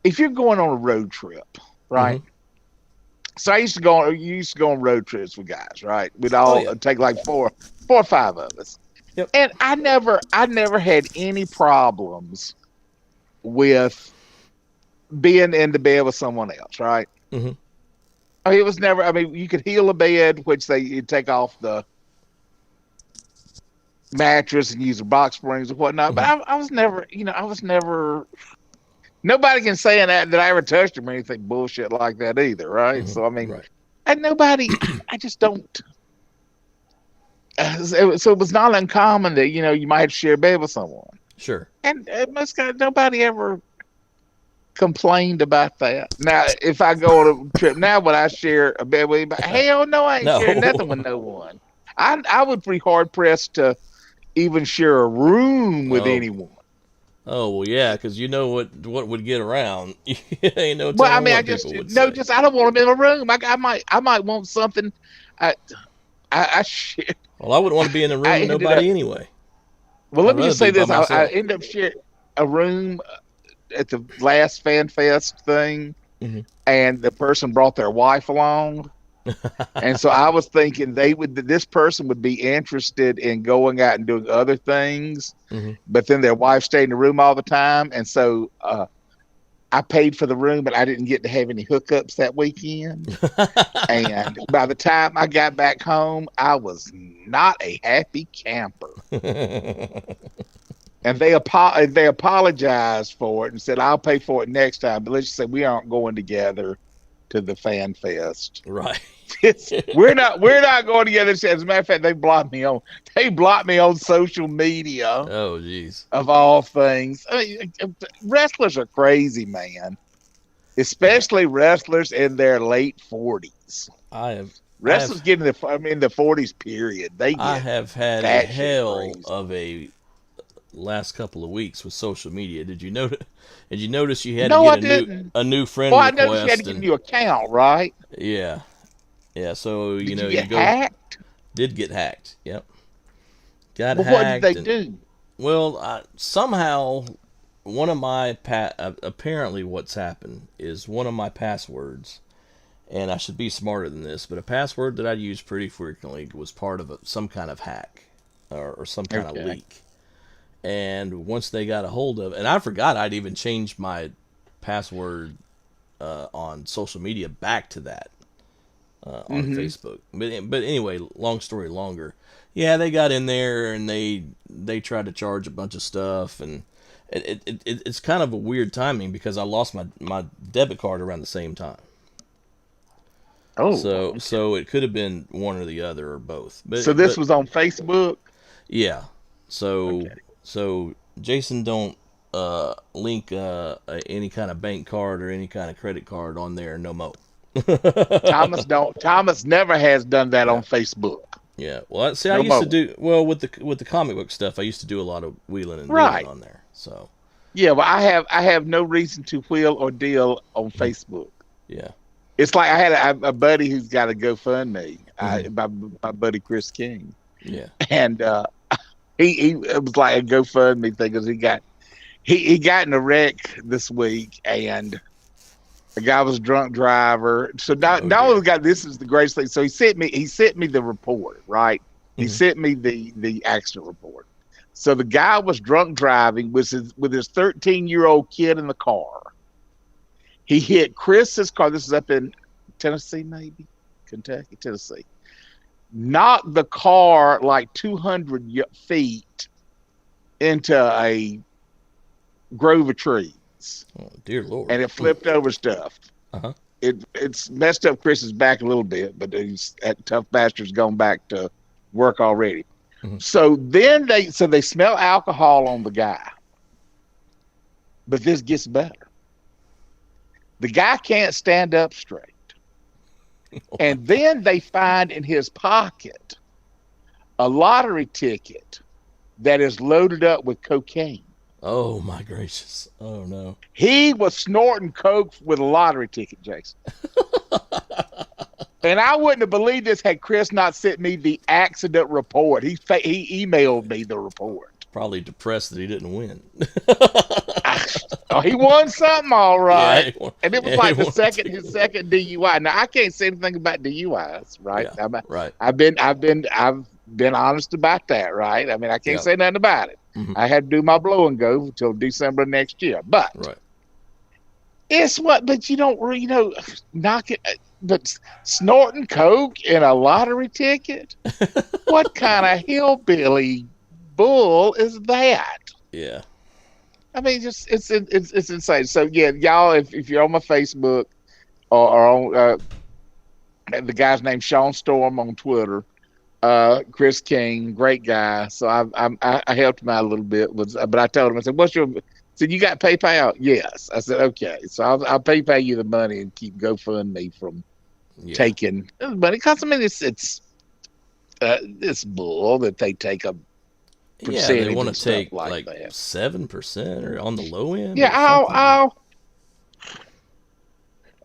if you're going on a road trip, right? So you used to go on road trips with guys, right? We'd all take like four or five of us. Yep. And I never had any problems with being in the bed with someone else, right? Mm-hmm. I mean, it was never. I mean, you could heal a bed, which you'd take off the mattress and use the box springs or whatnot. But I was never. Nobody can say that I ever touched him or anything bullshit like that either, right? So I mean, and nobody. I just don't. So it was not uncommon that you might share a bed with someone. Sure. And nobody ever complained about that. Now, if I go on a trip now, would I share a bed with anybody? Hell no, I ain't sharing nothing with no one. I would be hard pressed to even share a room with anyone. Oh well, yeah, because you know what would get around. You know. Well, I mean, I don't want them in a room. I might want something. I share. Well, I wouldn't want to be in a room with nobody anyway. Well, let me just say this: I ended up sharing a room at the last Fanfest thing, and the person brought their wife along. And so I was thinking this person would be interested in going out and doing other things, but then their wife stayed in the room all the time. And so I paid for the room, but I didn't get to have any hookups that weekend. And by the time I got back home, I was not a happy camper. And they apologized for it and said, "I'll pay for it next time." But let's just say we aren't going together to the Fanfest. Right. We're not going together. As a matter of fact, they blocked me on social media Oh, jeez. of all things. I mean, wrestlers are crazy, man. Especially wrestlers in their late 40s. Wrestlers get in the 40s period. They I get have had a that shit hell crazy. of a last couple of weeks with social media. Did you notice? Did you notice you had to No, get I didn't. a new friend Well, I noticed you had to request get a and new account, right? yeah, yeah. So Did you you get go hacked? did get hacked. Yep, got Well, what did hacked they and do? well somehow one of my apparently what's happened is one of my passwords, and I should be smarter than this, but a password that I use pretty frequently was part of some kind of hack or some kind of Okay. leak. And once they got a hold of, and I forgot I'd even changed my password on social media back to that on Mm-hmm. Facebook. But anyway, long story longer. Yeah, they got in there and they tried to charge a bunch of stuff, and it's kind of a weird timing because I lost my debit card around the same time. Oh, okay. So it could have been one or the other or both. So this But was on Facebook? yeah. So Okay. so Jason, don't link any kind of bank card or any kind of credit card on there no more. Thomas never has done that Yeah. on Facebook. Yeah. Well, see, I No used to more. do well with the comic book stuff. I used to do a lot of wheeling and dealing Right. on there. So Yeah, well, I have no reason to wheel or deal on mhm. Facebook. Yeah. It's like I had a buddy who's got a GoFundMe. Hmm. My buddy Chris King, Yeah. and he it was like a GoFundMe thing because he got in a wreck this week, and the guy was a drunk driver. So Oh not only dear. got this is the greatest thing. So he sent me the report, right? He Hmm. sent me the accident report. So the guy was drunk driving with his 13-year-old kid in the car. He hit Chris's car. This is up in Tennessee, maybe Kentucky, Tennessee. Knocked the car like 200 feet into a grove of trees, Oh dear Lord. and it flipped over stuff. Uh huh. It's messed up Chris's back a little bit, but that tough bastard's gone back to work already. Hmm. So then they smell alcohol on the guy, but this gets better. The guy can't stand up straight. And then they find in his pocket a lottery ticket that is loaded up with cocaine. Oh my gracious. Oh no. He was snorting coke with a lottery ticket, Jason. And I wouldn't have believed this had Chris not sent me the accident report. He emailed me the report. Probably depressed that he didn't win. Oh, he won something, all Yeah. right. And it was Yeah. He like won. his second DUI. Now I can't say anything about DUIs, right? Yeah. Right. I've been honest about that, right? I mean, I can't Yeah. say nothing about it. Hmm. I had to do my blow and go until December next year. But Right. but you don't really, knock it. But snorting coke in a lottery ticket? What kind of hillbilly bull is that? Yeah. I mean, just it's insane. So yeah, y'all, if you're on my Facebook or on the guy's named Sean Storm on Twitter, Chris King, great guy. So I helped him out a little bit. But I told him, I said, "What's your?" Said, "You got PayPal?" Yes. I said, "Okay." So I'll PayPal you the money and keep GoFundMe from Yeah. taking money. Because I mean, it's bull that they take a Yeah, they percentage want and to stuff take like like that. 7% or on the low end Yeah, or something.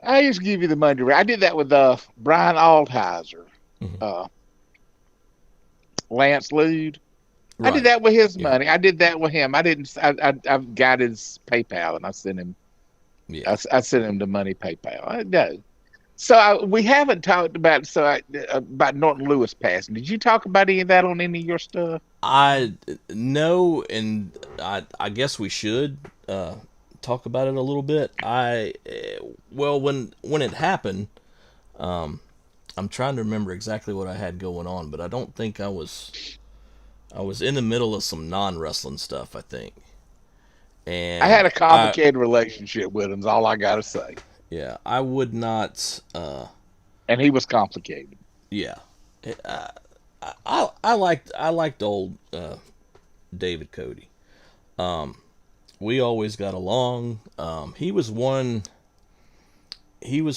I used to give you the money. I did that with Brian Altizer, Mhm. uh, Lance Lude. I did Right. that with his Yeah. money. I did that with him. I didn't. I've got his PayPal, and I sent him. Yeah. I sent him the money PayPal. I know. So we haven't talked about about Norton Lewis passing. Did you talk about any of that on any of your stuff? I know, and I guess we should talk about it a little bit. Well, when it happened, I'm trying to remember exactly what I had going on, but I don't think I was in the middle of some non-wrestling stuff, I think. I had And a complicated relationship with him. Is all I gotta say. yeah, I would not. And he was complicated. Yeah, I liked old David Cody. We always got along. He was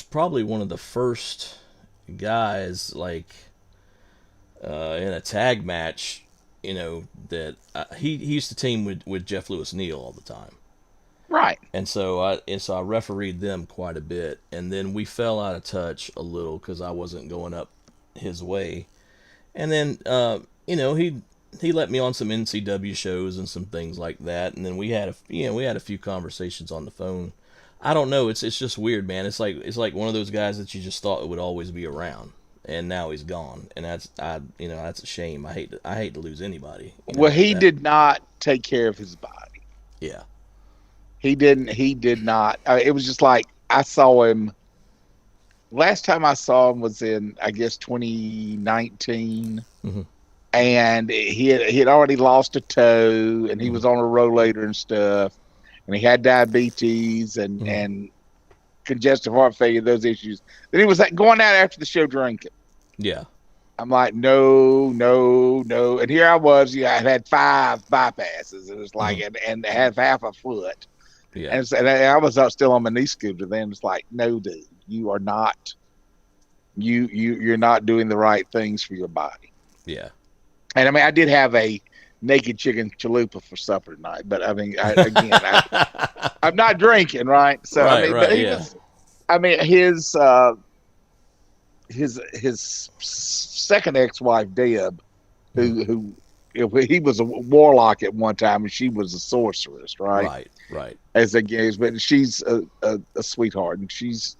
probably one of the first guys, like, in a tag match, that he used to team with Jeff Lewis Neal all the time. Right. And so I refereed them quite a bit, and then we fell out of touch a little because I wasn't going up his way. And then he let me on some NCW shows and some things like that, and then we had a few conversations on the phone. I don't know, it's just weird, man. It's like one of those guys that you just thought would always be around, and now he's gone, and that's a shame. I hate to lose anybody. Well, he did not take care of his body. Yeah. He did not. It was just like I saw him. Last time I saw him was in, I guess, 2019. Mm-hmm. And he had already lost a toe, and he was on a rollator and stuff. And he had diabetes and congestive heart failure, those issues. Then he was going out after the show drinking. Yeah. I'm like, no. And here I was, I had 5 bypasses. It was like, and had half a foot. Yeah. And I was still on my knee scooter then. It's like, no, dude, you are not, you're not doing the right things for your body. Yeah. And I mean, I did have a naked chicken chalupa for supper tonight, but I mean, I'm not drinking, right? So right, I mean, right, but he was, I mean, his second ex-wife Deb, who he was a warlock at one time, and she was a sorceress, right? Right. As they games, but she's a sweetheart, and she's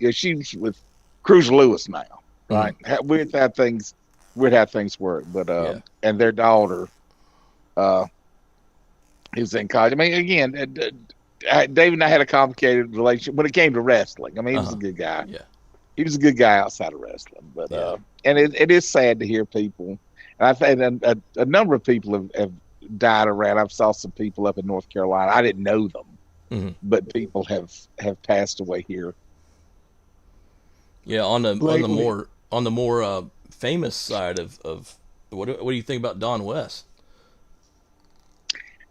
with Cruz Lewis now, right? Weird how things work, but and their daughter, is in college. I mean, again, David and I had a complicated relationship when it came to wrestling. I mean, he was a good guy. Yeah, he was a good guy outside of wrestling, but and it is sad to hear people. And I've had a number of people have died around. I've saw some people up in North Carolina. I didn't know them, but people have passed away here. Yeah, on the more famous side of what do you think about Don West?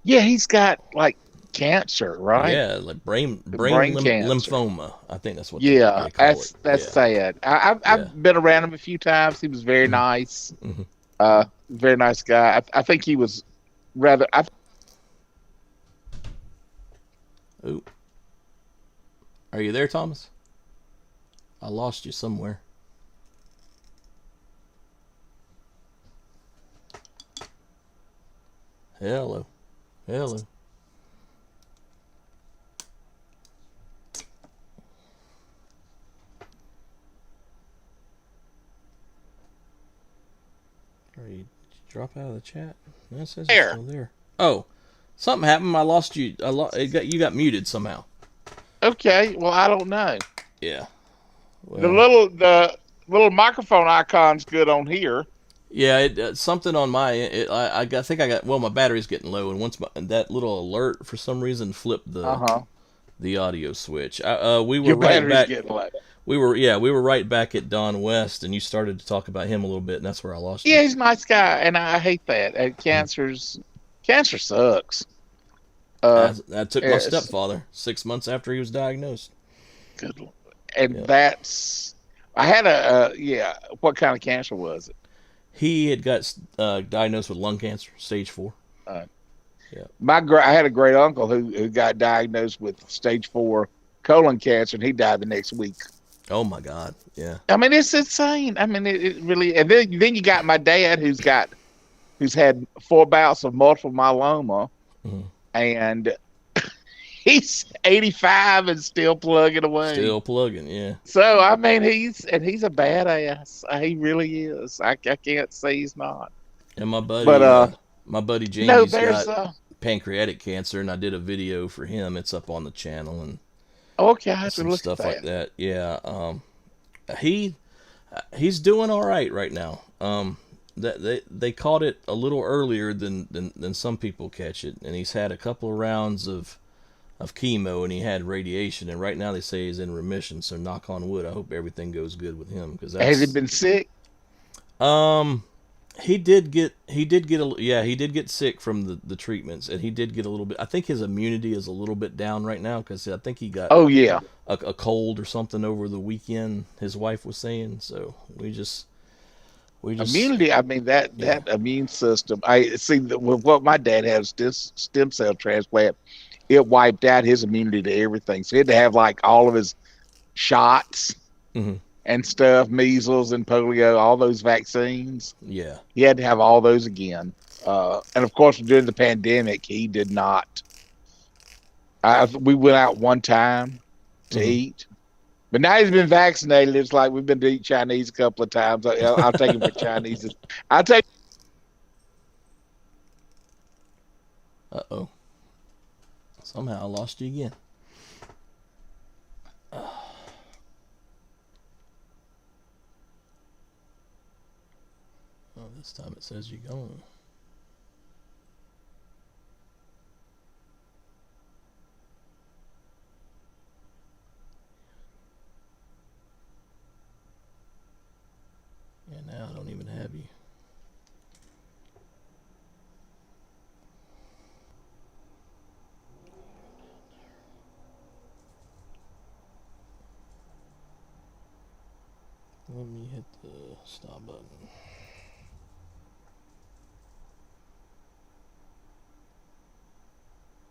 Yeah, he's got like cancer, right? Yeah, like brain cancer. lymphoma. I think that's what. They call it. That's sad. I've been around him a few times. He was very nice. Very nice guy. I think he was rather. Ooh. Are you there, Thomas? I lost you somewhere. Hello. Did you drop out of the chat? No, it says you're still there. Oh, something happened. I lost you. You got muted somehow. Okay. Well, I don't know. Yeah. Well, the little microphone icon's good on here. Yeah, something on my. I think I got. Well, my battery's getting low, and once that little alert for some reason flipped the audio switch. We were Your right battery's back. Getting low. We were right back at Don West, and you started to talk about him a little bit, and that's where I lost you. Yeah, he's a nice guy, and I hate that. Cancer sucks. I took my stepfather 6 months after he was diagnosed. Good Lord. And that's. I had what kind of cancer was it? He had got diagnosed with lung cancer, stage 4. Yeah. I had a great uncle who got diagnosed with stage 4 colon cancer, and he died the next week. Oh my God! Yeah. I mean, it's insane. I mean, it really. And then you got my dad, who's had 4 bouts of multiple myeloma, and he's 85 and still plugging away. Still plugging, yeah. So I mean, he's a badass. He really is. I can't say he's not. And my buddy, but my buddy Jamie's there's got pancreatic cancer, and I did a video for him. It's up on the channel and Okay, I have to some look at stuff like that. that. Yeah, he he's doing all right right now. That they caught it a little earlier than some people catch it, and he's had a couple of rounds of chemo, and he had radiation, and right now they say he's in remission. So knock on wood. I hope everything goes good with him because Has he that's been sick? um he did get a yeah he did get sick from the treatments, and he did get a little bit. I think his immunity is a little bit down right now because I think he got Oh yeah, a cold or something over the weekend. His wife was saying so. We just immunity. I mean yeah. that immune system. I see with what my dad has this stem cell transplant. It wiped out his immunity to everything. So he had to have like all of his shots Hmm. and stuff, measles and polio, all those vaccines. Yeah. He had to have all those again. And of course, during the pandemic, he did not. We went out one time to Hmm. eat, but now he's been vaccinated. It's like we've been to eat Chinese a couple of times. I'll take him for Chinese. I'll take. Uh-oh. Somehow I lost you again. Oh, this time it says you're gone. Yeah, now I don't even have you. Let me hit the stop button.